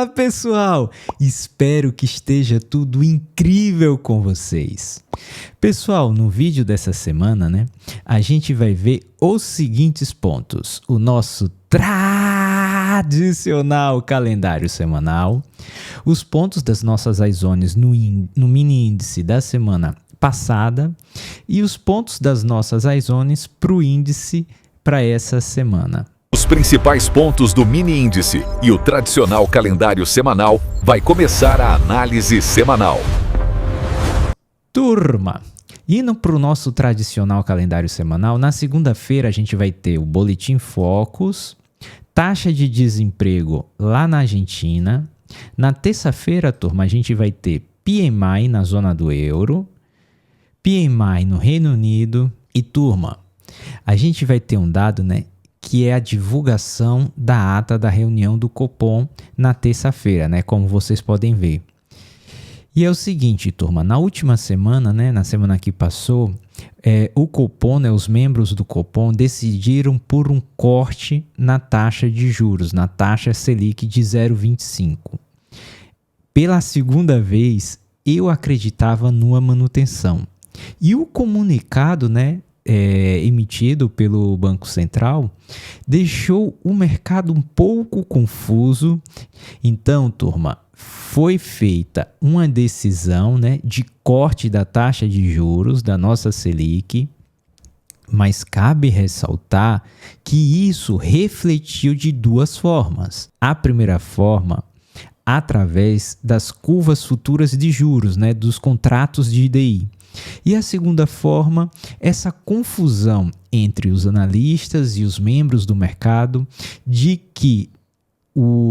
Fala pessoal, espero que esteja tudo incrível com vocês. Pessoal, no vídeo dessa semana, a gente vai ver os seguintes pontos. O nosso tradicional calendário semanal, os pontos das nossas iZones no mini índice da semana passada e os pontos das nossas iZones para o índice para essa semana. Os principais pontos do mini índice e o tradicional calendário semanal vai começar a análise semanal. Turma, indo para o nosso tradicional calendário semanal, na segunda-feira a gente vai ter o Boletim Focus, taxa de desemprego lá na Argentina. Na terça-feira, turma, a gente vai ter PMI na zona do euro, PMI no Reino Unido e, turma, a gente vai ter um dado, que é a divulgação da ata da reunião do Copom na terça-feira, como vocês podem ver. E é o seguinte, turma, na última semana, na semana que passou, o Copom, os membros do Copom decidiram por um corte na taxa de juros, na taxa Selic de 0,25. Pela segunda vez, eu acreditava numa manutenção. E o comunicado, emitido pelo Banco Central, deixou o mercado um pouco confuso. Então, turma, foi feita uma decisão de corte da taxa de juros da nossa Selic, mas cabe ressaltar que isso refletiu de duas formas. A primeira forma, através das curvas futuras de juros, dos contratos de DI. E a segunda forma, essa confusão entre os analistas e os membros do mercado de que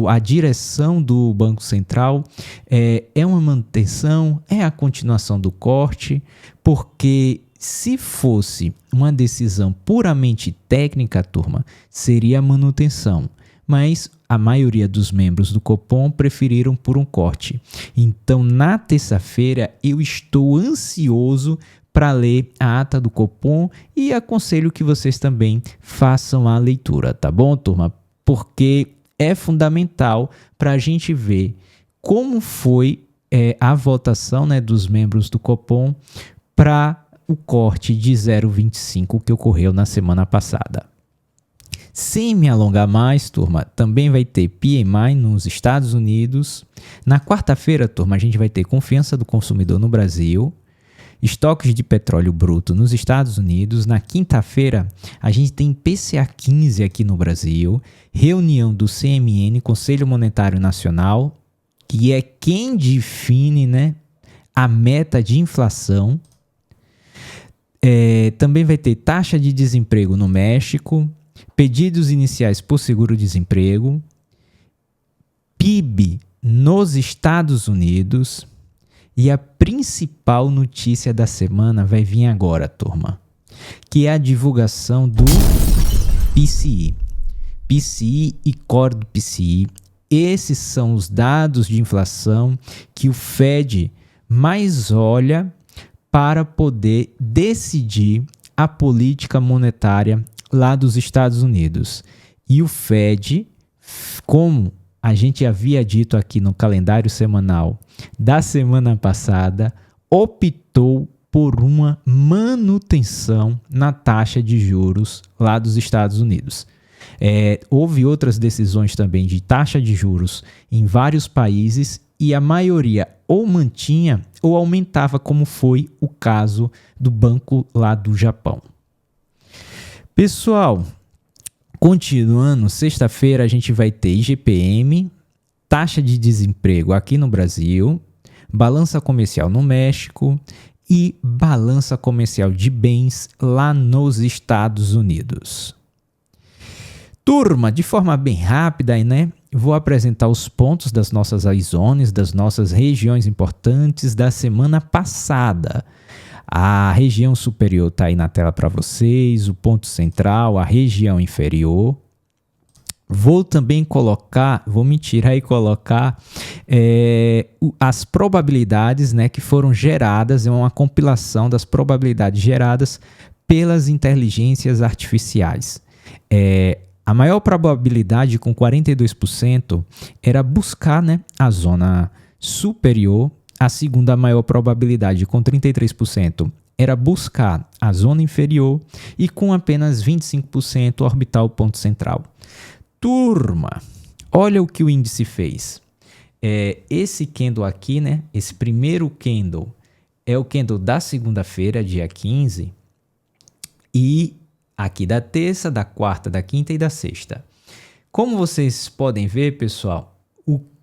a direção do Banco Central é uma manutenção, é a continuação do corte, porque se fosse uma decisão puramente técnica, turma, seria a manutenção. Mas a maioria dos membros do Copom preferiram por um corte. Então, na terça-feira, eu estou ansioso para ler a ata do Copom e aconselho que vocês também façam a leitura, tá bom, turma? Porque é fundamental para a gente ver como foi a votação dos membros do Copom para o corte de 0,25 que ocorreu na semana passada. Sem me alongar mais, turma, também vai ter PMI nos Estados Unidos. Na quarta-feira, turma, a gente vai ter confiança do consumidor no Brasil, estoques de petróleo bruto nos Estados Unidos. Na quinta-feira, a gente tem PCA 15 aqui no Brasil, reunião do CMN, Conselho Monetário Nacional, que é quem define a meta de inflação. Também vai ter taxa de desemprego no México, pedidos iniciais por seguro-desemprego, PIB nos Estados Unidos e a principal notícia da semana vai vir agora, turma, que é a divulgação do PCI. PCI e core do PCI, esses são os dados de inflação que o Fed mais olha para poder decidir a política monetária lá dos Estados Unidos. E o Fed, como a gente havia dito aqui no calendário semanal da semana passada, optou por uma manutenção na taxa de juros lá dos Estados Unidos. Houve outras decisões também de taxa de juros em vários países e a maioria ou mantinha ou aumentava, como foi o caso do banco lá do Japão. Pessoal, continuando, sexta-feira a gente vai ter IGPM, taxa de desemprego aqui no Brasil, balança comercial no México e balança comercial de bens lá nos Estados Unidos. Turma, de forma bem rápida, vou apresentar os pontos das nossas iZones, das nossas regiões importantes da semana passada. A região superior está aí na tela para vocês, o ponto central, a região inferior. Vou também colocar, as probabilidades que foram geradas, é uma compilação das probabilidades geradas pelas inteligências artificiais. A maior probabilidade, com 42%, era buscar, né, a zona superior. A segunda maior probabilidade, com 33%, era buscar a zona inferior. E com apenas 25%, orbitar o ponto central. Turma, olha o que o índice fez. Esse candle aqui, né, esse primeiro candle, é o candle da segunda-feira, dia 15. E aqui da terça, da quarta, da quinta e da sexta. Como vocês podem ver, pessoal,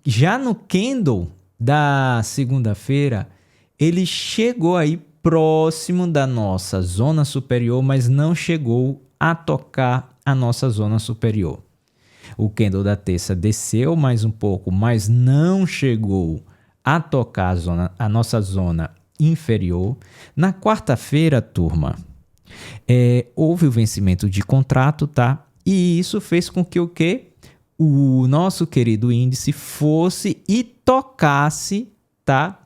já no candle da segunda-feira, ele chegou aí próximo da nossa zona superior, mas não chegou a tocar a nossa zona superior. O candle da terça desceu mais um pouco, mas não chegou a tocar a nossa zona inferior. Na quarta-feira, turma, houve o vencimento de contrato, tá? E isso fez com que o nosso querido índice fosse e tocasse, tá?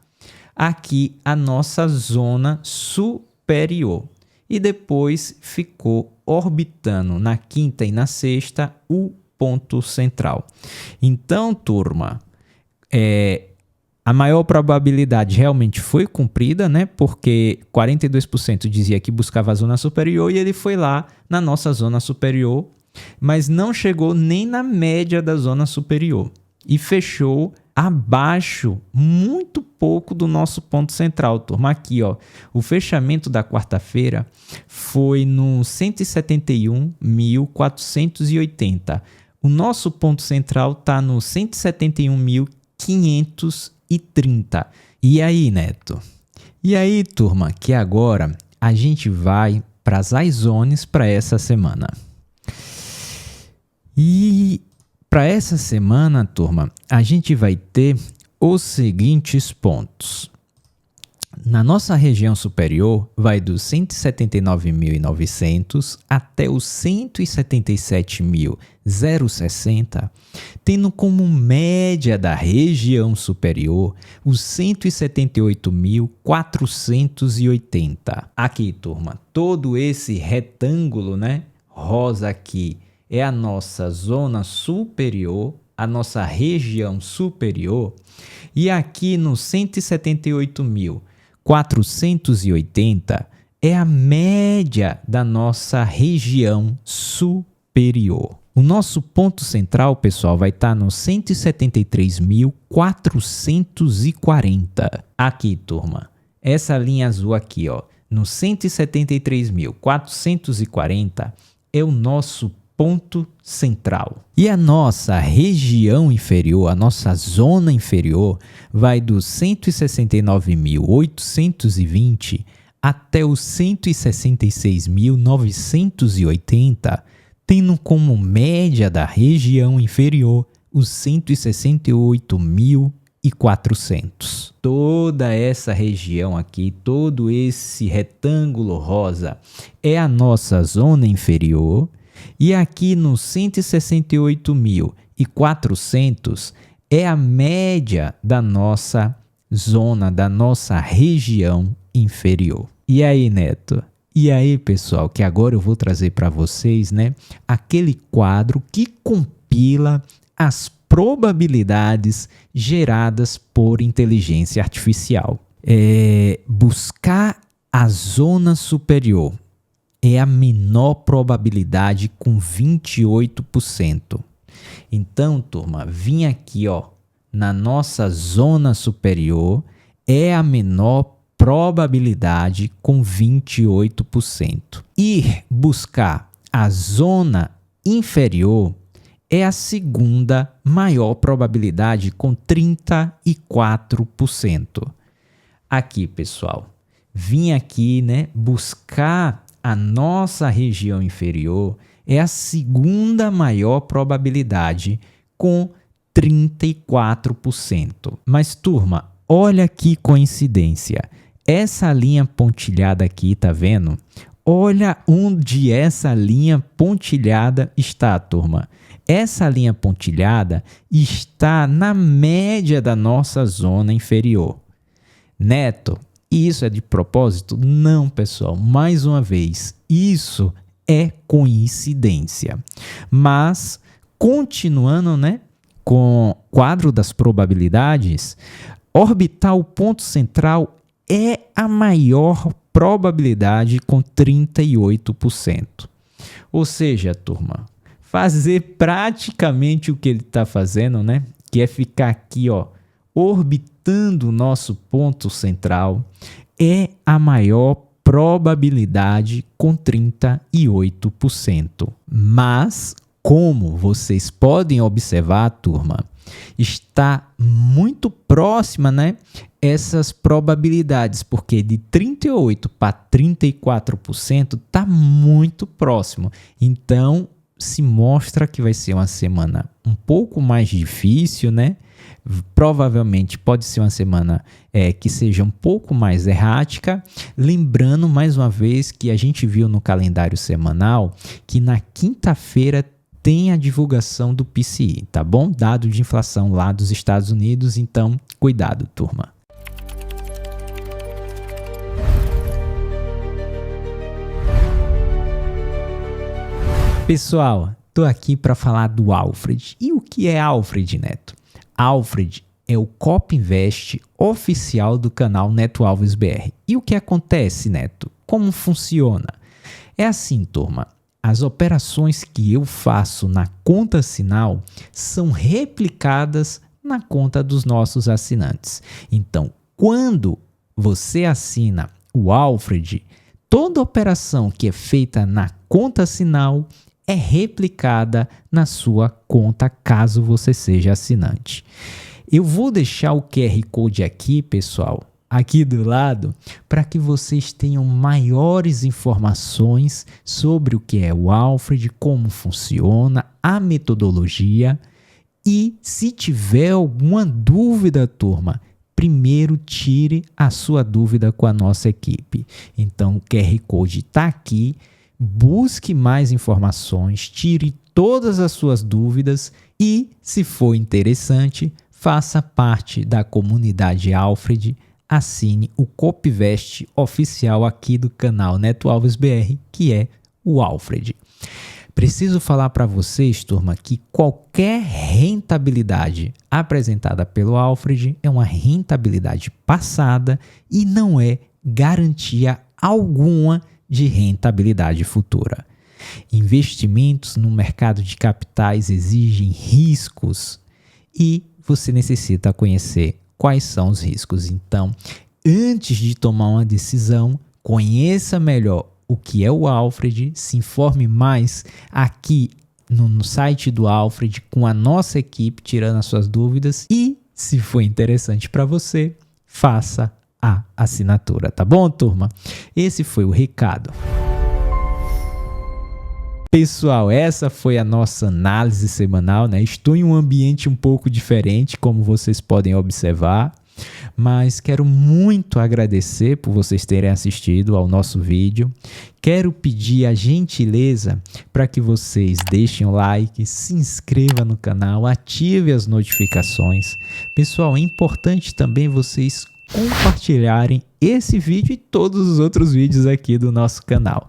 Aqui a nossa zona superior. E depois ficou orbitando na quinta e na sexta o ponto central. Então, turma, a maior probabilidade realmente foi cumprida, né? Porque 42% dizia que buscava a zona superior e ele foi lá na nossa zona superior, mas não chegou nem na média da zona superior e fechou abaixo, muito pouco do nosso ponto central, turma. Aqui, ó, o fechamento da quarta-feira foi no 171.480. O nosso ponto central está no 171.530. E aí, Neto? E aí, turma, que agora a gente vai para as iZones para essa semana. E para essa semana, turma, a gente vai ter os seguintes pontos. Na nossa região superior, vai dos 179.900 até os 177.060, tendo como média da região superior os 178.480. Aqui, turma, todo esse retângulo, né, rosa aqui, é a nossa zona superior, a nossa região superior, e aqui no 178.480 é a média da nossa região superior. O nosso ponto central, pessoal, vai estar no 173.440. Aqui, turma, essa linha azul aqui, ó, no 173.440 é o nosso ponto central. E a nossa região inferior, a nossa zona inferior, vai dos 169.820 até os 166.980, tendo como média da região inferior os 168.400. Toda essa região aqui, todo esse retângulo rosa é a nossa zona inferior. E aqui no 168.400 é a média da nossa zona, da nossa região inferior. E aí, Neto? E aí, pessoal, que agora eu vou trazer para vocês, né, aquele quadro que compila as probabilidades geradas por inteligência artificial. Buscar a zona superior é a menor probabilidade, com 28%. Então, turma, vim aqui, ó, na nossa zona superior, é a menor probabilidade, com 28%. Ir buscar a zona inferior é a segunda maior probabilidade, com 34%. Aqui, pessoal, vim aqui, né, buscar a nossa região inferior, é a segunda maior probabilidade, com 34%. Mas, turma, olha que coincidência. Essa linha pontilhada aqui, tá vendo? Olha onde essa linha pontilhada está, turma. Essa linha pontilhada está na média da nossa zona inferior. Neto, isso é de propósito? Não, pessoal. Mais uma vez, isso é coincidência. Mas, continuando, né, com o quadro das probabilidades, orbitar o ponto central é a maior probabilidade com 38%. Ou seja, turma, fazer praticamente o que ele está fazendo, né? Que é ficar aqui, ó, orbitando o nosso ponto central, é a maior probabilidade com 38%. Mas, como vocês podem observar, turma, está muito próxima, né? Essas probabilidades, porque de 38% para 34% está muito próximo. Então, se mostra que vai ser uma semana um pouco mais difícil, né? Provavelmente pode ser uma semana que seja um pouco mais errática. Lembrando, mais uma vez, que a gente viu no calendário semanal que na quinta-feira tem a divulgação do PCI, tá bom? Dado de inflação lá dos Estados Unidos, então cuidado, turma. Pessoal, tô aqui para falar do Alfred. E o que é Alfred, Neto? Alfred é o Copinvest oficial do canal Neto Alves BR. E o que acontece, Neto? Como funciona? É assim, turma. As operações que eu faço na conta Sinal são replicadas na conta dos nossos assinantes. Então, quando você assina o Alfred, toda operação que é feita na conta Sinal é replicada na sua conta, caso você seja assinante. Eu vou deixar o QR Code aqui, pessoal, aqui do lado, para que vocês tenham maiores informações sobre o que é o Alfred, como funciona, a metodologia. E se tiver alguma dúvida, turma, primeiro tire a sua dúvida com a nossa equipe. Então, o QR Code está aqui. Busque mais informações, tire todas as suas dúvidas e, se for interessante, faça parte da comunidade Alfred, assine o Copinvest oficial aqui do canal Neto Alves BR, que é o Alfred. Preciso falar para vocês, turma, que qualquer rentabilidade apresentada pelo Alfred é uma rentabilidade passada e não é garantia alguma de rentabilidade futura. Investimentos no mercado de capitais exigem riscos e você necessita conhecer quais são os riscos. Então, antes de tomar uma decisão, conheça melhor o que é o Alfred, se informe mais aqui no site do Alfred com a nossa equipe tirando as suas dúvidas e, se for interessante para você, faça a assinatura, tá bom, turma? Esse foi o recado. Pessoal, essa foi a nossa análise semanal, né? Estou em um ambiente um pouco diferente, como vocês podem observar, mas quero muito agradecer por vocês terem assistido ao nosso vídeo. Quero pedir a gentileza para que vocês deixem o like, se inscrevam no canal, ative as notificações. Pessoal, é importante também vocês compartilharem esse vídeo e todos os outros vídeos aqui do nosso canal.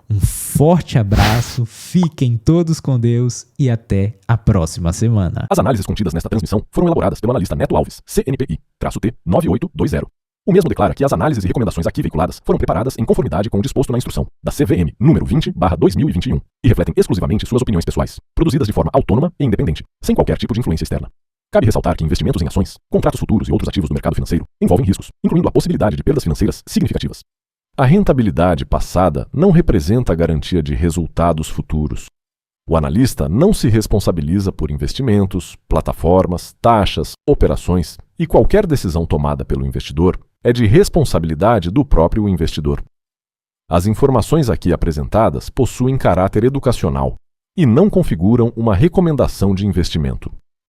Um forte abraço, fiquem todos com Deus e até a próxima semana. As análises contidas nesta transmissão foram elaboradas pelo analista Neto Alves, CNPI-T9820. O mesmo declara que as análises e recomendações aqui veiculadas foram preparadas em conformidade com o disposto na instrução da CVM número 20/2021 e refletem exclusivamente suas opiniões pessoais, produzidas de forma autônoma e independente, sem qualquer tipo de influência externa. Cabe ressaltar que investimentos em ações, contratos futuros e outros ativos do mercado financeiro envolvem riscos, incluindo a possibilidade de perdas financeiras significativas. A rentabilidade passada não representa a garantia de resultados futuros. O analista não se responsabiliza por investimentos, plataformas, taxas, operações e qualquer decisão tomada pelo investidor é de responsabilidade do próprio investidor. As informações aqui apresentadas possuem caráter educacional e não configuram uma recomendação de investimento.